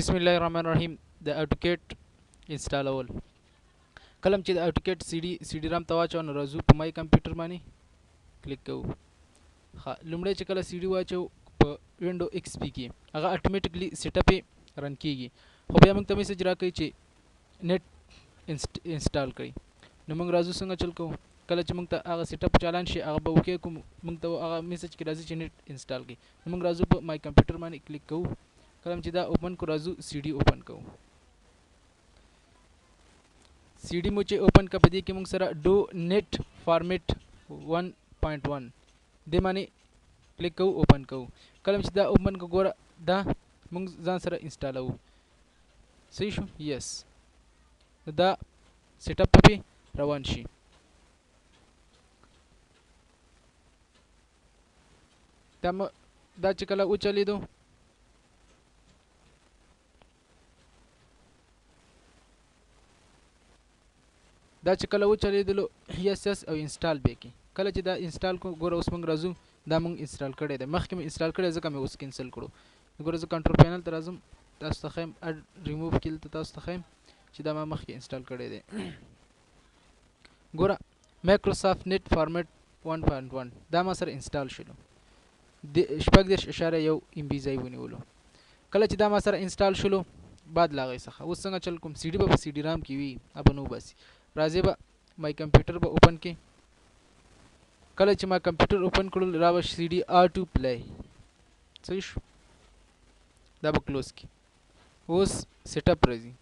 بسم الله الرحمن الرحیم د اټوکیټ انسټالول. کله چې د اټوکیټ سی ډي رام ته واچو نو راځو په مای کمپیوټر باندې کلیک کوو. لومړی چې کله سی ډي واچو په وینډو ایکس پی کې هغه اتوماتیکلی سیټ اپ رن کیږي، خو بیا موږ ته میسج راکوي چې نیټ انسټال کړئ. نو موږ راځو څنګه چل کوو. کله چې موږ ته هغه سیټ اپ چالان شي هغه به وکې کوم موږ ته هغه میسج کې راځي چې نیټ انسټال کړئ. نو موږ راځو په مای کمپیوټر باندې کلیک کوو. کله چې دا اوپن کو راځو سی ډي اوپن کوو. سی ډي مو چې اوپن کا پدې کې موږ سره ډو نیټ فارمیټ 1.1 دې باندې کلیک کوو اوپن کوو. کله چې دا اوپن کو ګوره دا موږ ځان سره انسټالو. صحیح شو؟ یس. دا سیټ اپ په روان شي. دا چې کله او چلیدو دا چې کله وچلیدلو یس یس او انسټال به کی. کله چې دا انسټال کو ګوره اوس موږ راځو دا موږ انسټال کړی دی، مخکې مې انسټال کړی ځکه مې اوس کینسل کړو. ګوره زه کنټرول پینل ته راځم، تاسو ته ښیم اډ ریموو کې دلته تاسو ته ښیم چې دا ما مخکې انسټال کړی دی. ګوره مایکروسافټ نیټ فارمیټ 1.1 دا ما سره انسټال شلو، 14.1 MB ځای ونیولو. کله چې دا ما سره انسټال شلو بعد لاغې څخه اوس څنګه چل کوم. سی ډي به په سی ډي رام کې وي ابه نو باسي. راځي به مای کمپیوټر به اوپن کې. کله چې ما کمپیوټر اوپن کړل راو سی ډي آټو پلی. صحیح شو؟ دا به کلوز کی. اوس سیټ اپ راځي.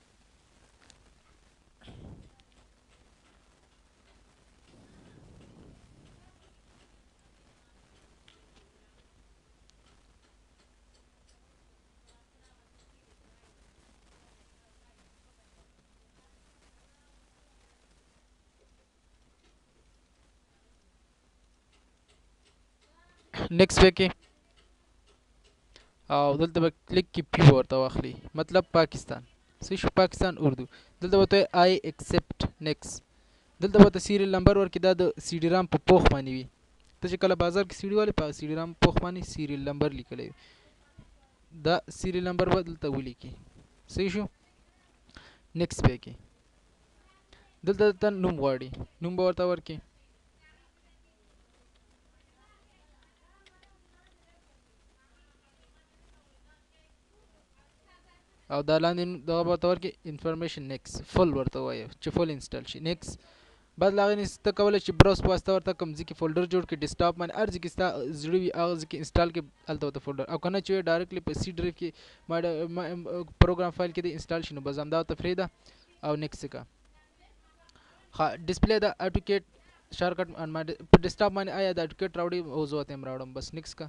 نیکس به کې او دلته به کلیک کې پی ورته واخلي، مطلب پاکستان. صحیح شو؟ پاکستان اردو. دلته به ته آی ایکسپټ نیکس. دلته به ته سیریل نمبر ورکړي، دا د سی ډي رام په پوښ باندې وي. ته چې کله بازار کې سی ډي والې په سی ډي رام پوښ باندې سیریل نمبر لیکلی وي، دا سیریل نمبر به دلته ولیکي. صحیح شو؟ نیکس به کې دلته ته نوم غواړي، نوم به ورته ورکړي. او دا لاندې دغه به ورته ورکړي انفارمیشن نیکس فل ورته وایي چې فل انسټال شي. نیکس بعد له هغې نه ته کولی شي براوز په واسطه ورته کوم ځای کې فولډر جوړ کړي، ډیسکټاپ باندې هر ځای کې ستا زړه وي هغه ځای کې انسټال کړي هلته ورته فولډر، او که نه چې ډایرکټلی په سی ډرایو کې پروګرام فایل کې د انسټال شي نو بس همدا ورته پرېږده او نیکس وکړه. ښه ډسپلی د اټوکیټ شارټکټ په ډیسکټاپ باندې آیا د اټوکیټ راوړي او زه ورته هم راوړم، بس نیکس کا.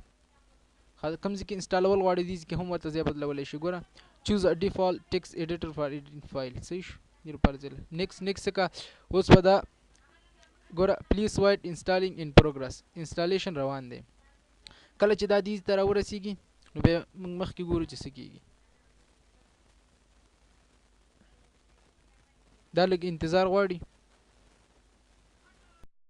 کوم ځای کې انسټالول غواړي دې ځای کې هم ورته ځای بدلولی شي. ګوره choose a default text editor for editing file. صحیح شو؟ نیکس نیکس کا. اوس به دا ګوره پلیز وایټ انسټالینګ ان پروګرس، انسټالیشن روان دی. کله چې دا دې ته راورسېږي نو بیا موږ مخکې ګورو چې څه کېږي. دا لږ انتظار غواړي.